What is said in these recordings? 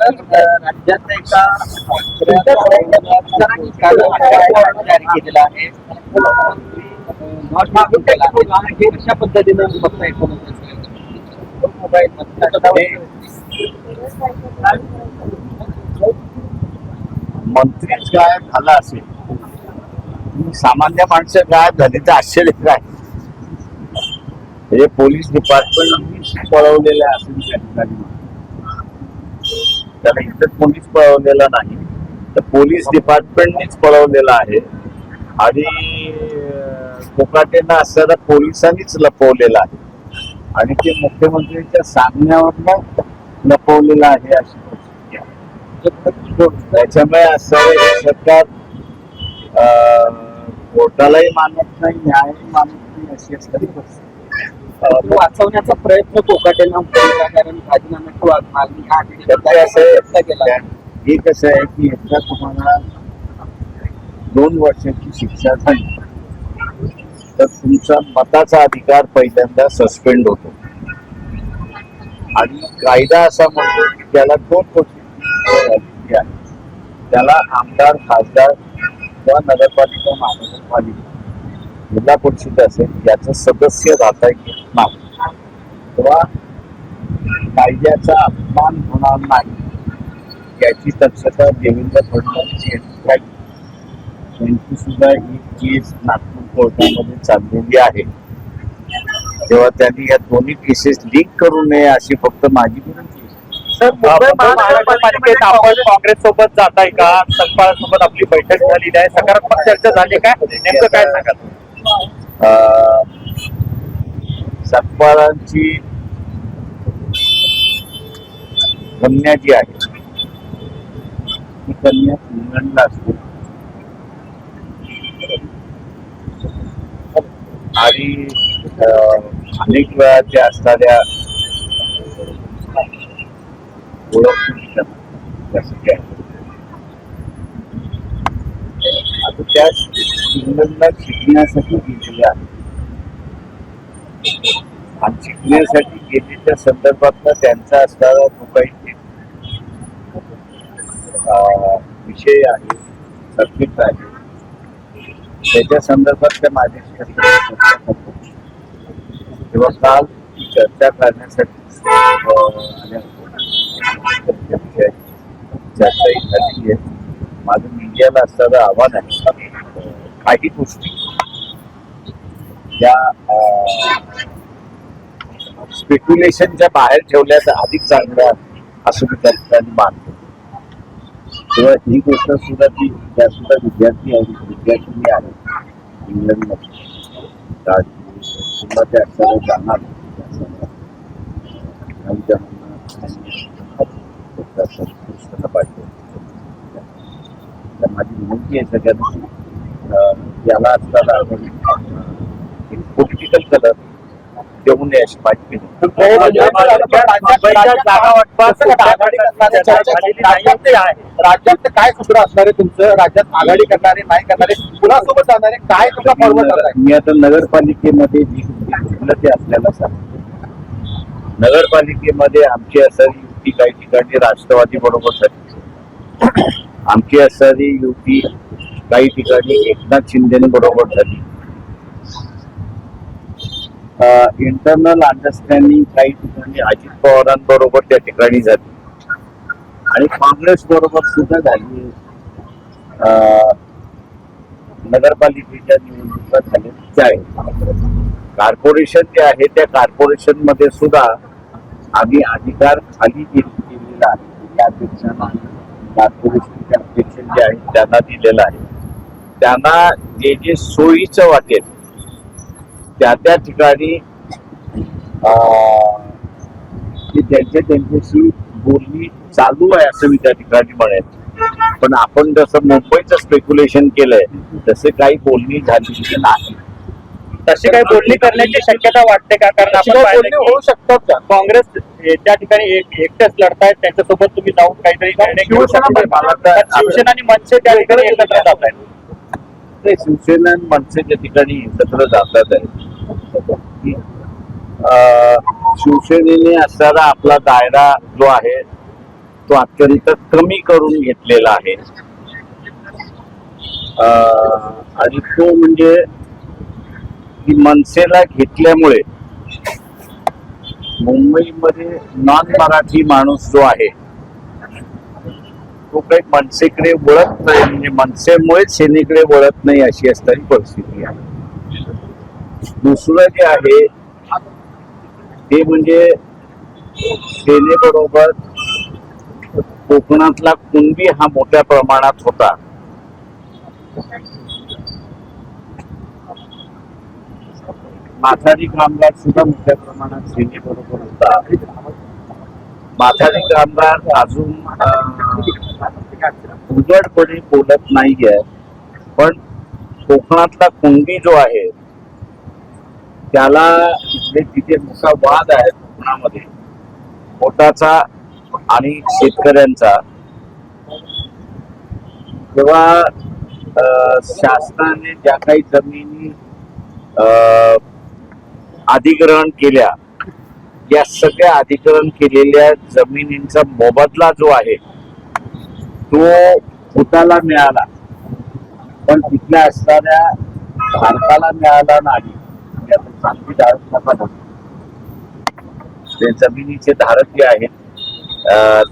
राज्यात एका जारी केलेला आहे कशा पद्धतीनं बघता येतो मोबाईल मंत्रीच गायब झाला असेल, सामान्य माणसं गायब झाली तर आश्चर्य काय? म्हणजे पोलीस डिपार्टमेंट पळवलेलं असेल त्या ठिकाणी, त्याला इतर पोलीस पळवलेला नाही, तर पोलीस डिपार्टमेंटनेच पळवलेला आहे आणि कोकाटेंना असताना पोलिसांनीच लपवलेला आहे आणि ते मुख्यमंत्र्यांच्या सांगण्यावरनं लपवलेलं आहे अशी परिस्थिती आहे. त्याच्यामुळे असं सरकार कोर्टालाही मानत नाही, न्यायही मानत नाही अशी असणारी परिस्थिती. वाचवण्याचा प्रयत्न कोकाटेंना केला, कारण राजीनाम्याची मागणी हे कसं आहे की एकदा तुम्हाला 2 वर्षाची शिक्षा झाली तर तुमचा मताचा अधिकार पहिल्यांदा सस्पेंड होतो आणि कायदा असा म्हणतो की त्याला 2 वर्षाची आहे, त्याला आमदार, खासदार किंवा नगरपालिका, महानगरपालिका, जिल्हा परिषद असेल याचं सदस्य राहता येत नाही किंवा कायद्याचा अपमान होणार नाही याची दक्षता देवेंद्र फडणवीस यांची सुद्धा ही केस नागपूर कोर्टामध्ये चाललेली आहे. तेव्हा त्यांनी या दोन्ही केसेस लिंक करू नये अशी फक्त माझी विनंती आहे. सर, मुंबई महानगरपालिकेत आपण काँग्रेस सोबत जाताय का? सतपाळ सोबत आपली बैठक झालेली आहे, सकारात्मक चर्चा झाली काय? नेमकं काय सांगाल? सतपाळांची कन्या जी आहे ती कन्या इंग्लंडला असते आणि अनेक वेळा ते असणाऱ्या ओळख त्यासाठी आता त्या इंग्लंडला शिकण्यासाठी गेलेल्या आहेत आणि शिकण्यासाठी गेलेल्या संदर्भातला त्यांचा असणारा जो काही विषय आहे, सब्जेक्ट आहे, त्याच्या संदर्भात त्या माझ्याशी तेव्हा काल चर्चा करण्यासाठी चर्चा झाली आहे. माझं मीडियाला असणारं आव्हान आहे, काही गोष्टी या स्पेक्युलेशनच्या बाहेर ठेवल्या तर अधिक चांगल्या असं मी त्या ठिकाणी मानतो. तेव्हा ही गोष्ट सुद्धा त्या सुद्धा विद्यार्थी आहेत इंग्लंडमध्ये ते असताना जाणार पाहिजे. माझी विनंती आहे सगळ्यांना याला असताना पॉलिटिकल कलर देऊ नये अशी माझी विनंती. राज्यात काय सूत्र असणार आहे तुमचं? राज्यात आघाडी करणारे, नाही करणारे, कुणासोबत जाणारे, काय तुमचा फॉरवर्ड आहे? मी आता नगरपालिकेमध्ये जी ते आपल्याला सांगतो. नगरपालिकेमध्ये आमची असणारी युती काही ठिकाणी राष्ट्रवादी बरोबर झाली, आमची असणारी युती काही ठिकाणी एकनाथ शिंदे बरोबर झाली, इंटरनल अंडरस्टँडिंग काही ठिकाणी अजित पवारांबरोबर त्या ठिकाणी झाली आणि काँग्रेस बरोबर सुद्धा झाली. नगरपालिकेच्या निवडणुका झालेल्या आहेत. कॉर्पोरेशन जे आहे त्या कॉर्पोरेशन मध्ये सुद्धा आम्ही अधिकार खाली केलेला आहे. त्या अध्यक्षांना कॉर्पोरेशनचे अध्यक्ष जे आहेत त्यांना दिलेला आहे. त्यांना जे जे सोयीचं वाटेल त्या ठिकाणी त्यांच्याशी बोलणी चालू आहे असं मी त्या ठिकाणी म्हणेन. पण आपण जसं मुंबईचं स्पेक्युलेशन केलंय तसे काही बोलणी झाली नाही. तशी काही बोलणी करण्याची शक्यता वाटते का? कारण आपण होऊ शकतो का? काँग्रेस त्या ठिकाणी एकटेच लढतायत, त्यांच्यासोबत तुम्ही जाऊन काहीतरी शिवसेना आणि मनसे त्या ठिकाणी एकत्र जात आहेत. शिवसेना आणि मनसेच्या ठिकाणी एकत्र जातात आहे. शिवसेनेने असणारा आपला दायरा जो आहे तो अत्यंत कमी करून घेतलेला आहे. आणि तो म्हणजे की मनसेला घेतल्यामुळे मुंबईमध्ये नॉन मराठी माणूस जो आहे तो काही मनसेकडे वळत नाही, म्हणजे मनसेमुळेच सेनेकडे वळत नाही अशी असणारी परिस्थिती आहे. दुसरं जे आहे ते म्हणजे सेनेबरोबर कोकणातला कुणबी हा मोठ्या प्रमाणात होता. माथाडी कामगार सुद्धा मोठ्या प्रमाणात सेनेबरोबर होता. माथाडी कामगार अजून उघडपणे बोलत नाहीये, पण कोकणातला कुणबी जो आहे त्याला तिथे मोठा वाद आहे कोकणामध्ये पोटाचा आणि शेतकऱ्यांचा. तेव्हा शासनाने ज्या काही जमिनी अधिग्रहण केल्या, या सगळ्या अधिग्रहण केलेल्या जमिनींचा मोबदला जो आहे तो भूताला मिळाला, पण तिथल्या असणाऱ्या भारताला मिळाला नाही. ते जमिनीचे धारक जे आहेत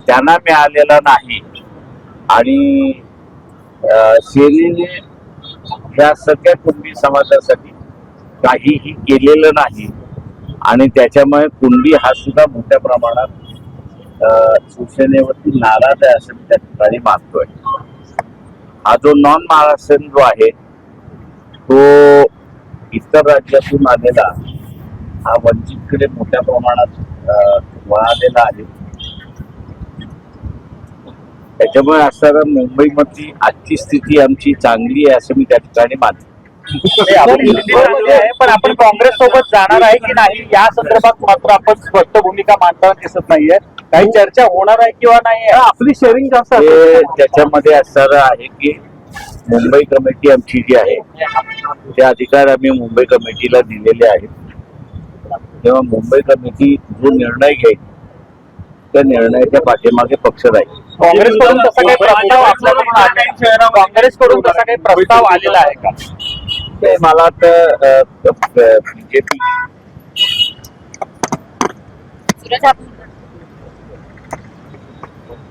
त्यांना मिळालेला नाही. आणि सेनेने या सगळ्या कुणबी समाजासाठी काहीही केलेलं नाही. आणि त्याच्यामुळे कुणबी हा सुद्धा मोठ्या प्रमाणात शिवसेनेवरती नाराज आहे असं मी त्या ठिकाणी मानतोय. हा जो नॉन महाराष्ट्रीयन जो आहे तो इतर राज्यातून आलेला हा वंचितकडे मोठ्या प्रमाणात वळालेला आहे. त्याच्यामुळे असणारा मुंबईमधली आजची स्थिती आमची चांगली आहे असं मी त्या ठिकाणी मानतो. पण आपण काँग्रेस सोबत जाणार आहे की नाही या संदर्भात मात्र आपण स्पष्ट भूमिका मांडताना दिसत नाहीये. काही चर्चा होणार आहे किंवा नाही आपली शेअरिंग जास्त त्याच्यामध्ये असणारं आहे की मुंबई कमिटी आमची जी आहे ते अधिकार आम्ही मुंबई कमिटीला दिलेले आहेत. तेव्हा मुंबई कमिटी जो निर्णय घेईल त्या निर्णयाच्या पाठीमागे पक्ष राहील. काँग्रेसकडून तसा काही प्रस्ताव काँग्रेसकडून तसा काही प्रस्ताव आलेला आहे का? ते मला तर बीजेपी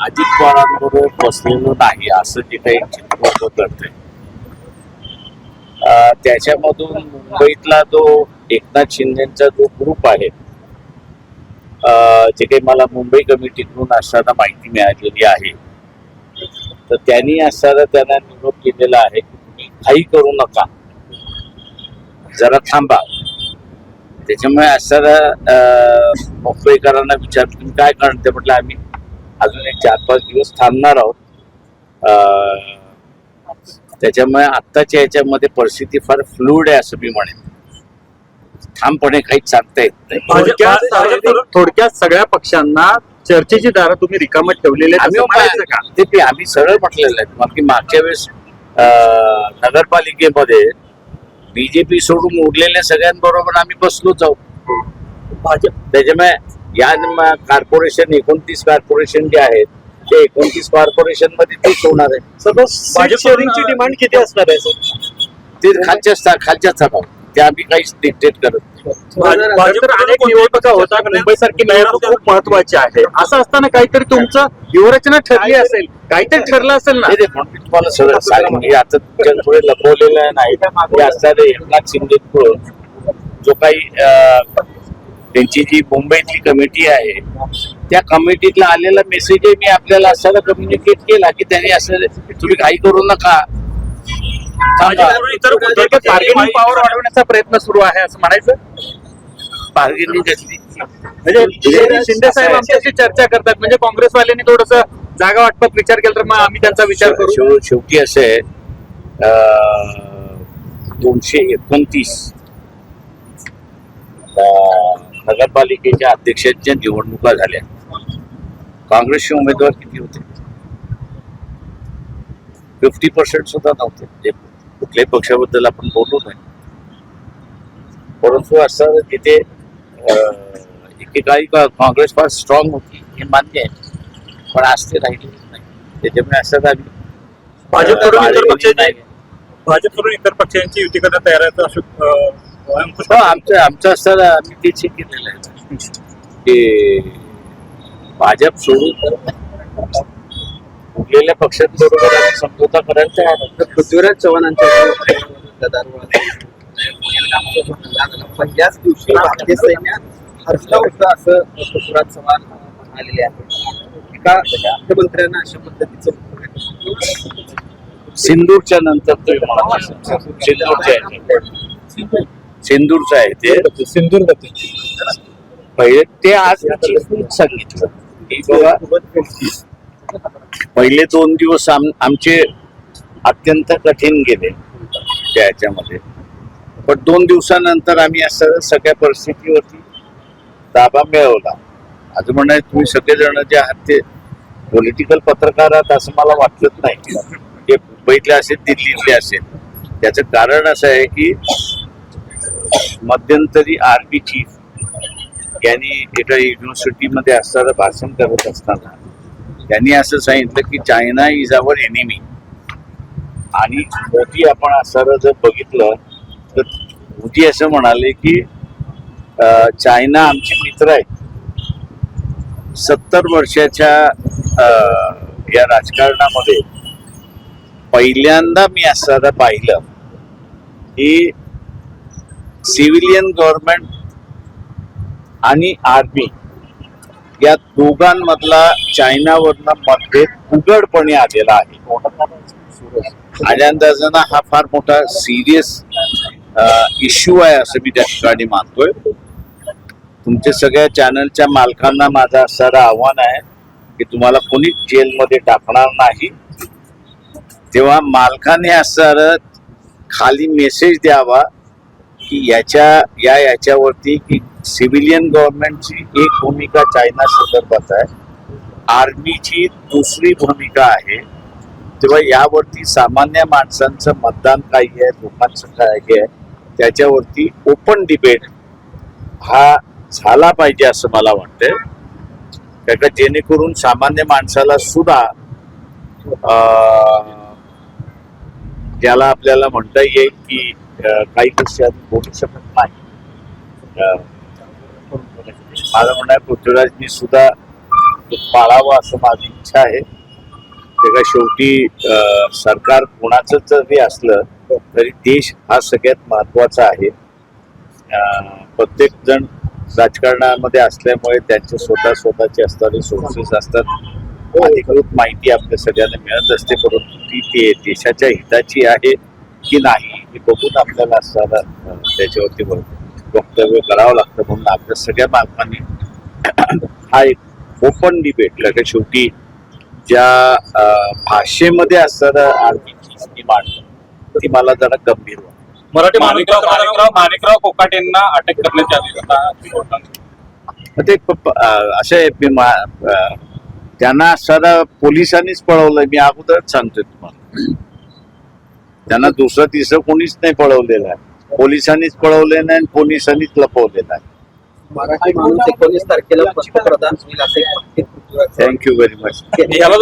अजित पवारांबरोबर बसलेलं नाही असं जे काही चित्र करतंय त्याच्यामधून मुंबईतला जो एकनाथ शिंदेचा जो ग्रुप आहे जे काही मला मुंबई कमिटीकडून असताना माहिती मिळालेली आहे तर त्यांनी असताना त्यांना निरोप केलेला आहे की तुम्ही काही करू नका, जरा थांबा. त्याच्यामुळे असताना मुंबईकरांना विचारलं तुम्ही काय करणार, ते म्हटलं आम्ही अजून एक 4-5 दिवस थांबणार आहोत. त्याच्यामुळे आत्ताच्या याच्यामध्ये परिस्थिती फार फ्लुइड आहे असं मी म्हणेन. ठामपणे काहीच सांगता येत नाही. थोडक्यात सगळ्या पक्षांना चर्चेची दारं तुम्ही रिकामं ठेवलेले आम्ही सरळ म्हटलेलं आहे की मागच्या वेळेस नगरपालिकेमध्ये बीजेपी सोडून उरलेल्या सगळ्यांबरोबर आम्ही बसलोच आहोत. त्याच्यामुळे या कॉर्पोरेशन 29 कॉर्पोरेशन जे आहेत ते 29 कॉर्पोरेशन मध्ये तेच होणार आहे. शेअरिंगची डिमांड किती असणार आहे? ते खालच्या सभा ते आम्ही काहीच डिक्टेट करत अनेक निवडणुका होतात, मुंबईसारखी निवडणूक खूप महत्वाची आहे. असं असताना काहीतरी तुमचं व्यूहरचना ठरली असेल, काहीतरी ठरलं असेल ना? म्हणून मी तुम्हाला सगळं सांगितलं. आता तुमच्या पुढे लपवलेलं नाही. असणारे एकनाथ शिंदे जो काही त्यांची जी मुंबईतली कमिटी आहे त्या कमिटीतला आलेला मेसेज मी आपल्याला असताना कम्युनिकेट केला की त्यांनी असं तुम्ही काही करू नका, बार्गेनिंग पॉवर वाढवण्याचा प्रयत्न सुरू आहे असं म्हणायचं. बार्गेनिंग कसली म्हणजे शिंदे साहेब आमच्याशी चर्चा करतात, म्हणजे काँग्रेसवाल्यांनी थोडस जागा वाटपात विचार केला तर मग आम्ही त्यांचा विचार करू. शेवटी असे 229 नगरपालिकेच्या अध्यक्षांच्या निवडणुका झाल्या. काँग्रेसचे उमेदवार किती होते? 50% सुद्धा नव्हते. कुठल्याही पक्षाबद्दल आपण बोलू नाही, परंतु असं तिथे एकेकाळी काँग्रेस फार स्ट्रॉंग होती हे मान्य आहे. पण आज ते राहिलेच नाही. त्याच्यामुळे असं झालं भाजपकडून इतर पक्षाचे नाही. भाजपकडून इतर पक्षांची युती करण्यात तयार आहे असं अंकुश हो, आमचं असताना आम्ही तेच केलेलं आहे की भाजप सोडून उरलेल्या पक्षांबरोबर आम्ही समझोता करायला तयार आहोत. पृथ्वीराज चव्हाणांच्या पण याच दिवशी भारतीय सैन्य हरलं होतं असं पृथ्वीराज चव्हाण म्हणालेले आहे. एका मुख्यमंत्र्यांना अशा पद्धतीचं सिंदूरच्या नंतर तो सिंदूरचं आहे ते सिंधूर पहिले ते आज सांगितलं की बाबा पहिले 2 दिवस आमचे अत्यंत कठीण गेले त्या ह्याच्यामध्ये, पण 2 दिवसानंतर आम्ही असं सगळ्या परिस्थितीवरती ताबा मिळवला. असं म्हणणं तुम्ही सगळेजण जे आहात ते पॉलिटिकल पत्रकार आहात असं मला वाटलंच नाही. जे मुंबईतले असेल, दिल्लीतले असेल, त्याचं कारण असं आहे की मध्यंतरी आर्मी चीफ यांनी एका युनिव्हर्सिटीमध्ये असताना भाषण करत असताना त्यांनी असं सांगितलं की चायना इज आवर एनिमी. आणि मोदी आपण असं जर बघितलं तर मोदी असं म्हणाले की चायना आमचे मित्र आहेत. 70 वर्षाच्या या राजकारणामध्ये पहिल्यांदा मी असं पाहिलं की सिव्हिलियन गव्हर्नमेंट आणि आर्मी या दोघांमधला चायनावरनं मतभेद उघडपणे आलेला आहे. माझ्या अंदाजानं हा फार मोठा सिरियस इश्यू आहे असं मी त्या ठिकाणी मानतोय. तुमच्या सगळ्या चॅनलच्या मालकांना माझं असणारं आव्हान आहे की तुम्हाला कोणीच जेलमध्ये टाकणार नाही. तेव्हा मालकाने असणारं खाली मेसेज द्यावा की याच्यावरती की सिव्हिलियन गव्हर्नमेंटची एक भूमिका चायना संदर्भात आहे, आर्मीची दुसरी भूमिका आहे. तेव्हा यावरती सामान्य माणसांचं मतदान काही आहे, लोकांचं काय आहे, त्याच्यावरती ओपन डिबेट हा झाला पाहिजे असं मला वाटतंय. त्याला जेणेकरून सामान्य माणसाला सुद्धा ज्याला आपल्याला म्हणता येईल की काही गोष्टी आधी बोलू शकत नाही. माझं म्हणणं आहे पृथ्वीराजनी सुद्धा पाळावं असं माझी इच्छा आहे. त्याला शेवटी सरकार कोणाचं जरी असलं तरी देश हा सगळ्यात महत्वाचा आहे. प्रत्येक जण राजकारणामध्ये असल्यामुळे त्यांचे स्वतःचे असणारे सोर्सेस असतात. अधिकृत माहिती आपल्या सगळ्यांना मिळत असते, परंतु ती देशाच्या हिताची आहे की नाही हे बघून आपल्याला असताना त्याच्यावरती वक्तव्य करावं लागतं. म्हणून आपल्या सगळ्या मालकांनी हा एक ओपन डिबेट कारण शेवटी ज्या भाषेमध्ये असणारं आर्मीची मांडणं ती मला जरा गंभीर वाटतं. मराठी माणिकराव कोकाटेंना अटक करण्यात आली. ते असं आहे त्यांना असणारा पोलिसांनीच पळवलंय. मी अगोदरच सांगतोय तुम्हाला, त्यांना दुसरं तिसरं कोणीच नाही पळवलेलं आहे. पोलिसांनीच पळवलेलं नाही आणि पोलिसांनीच लपवलेलं आहे. मराठी माणूस 19 तारखेला पंतप्रधान होईल असे थँक्यू व्हेरी मच. याला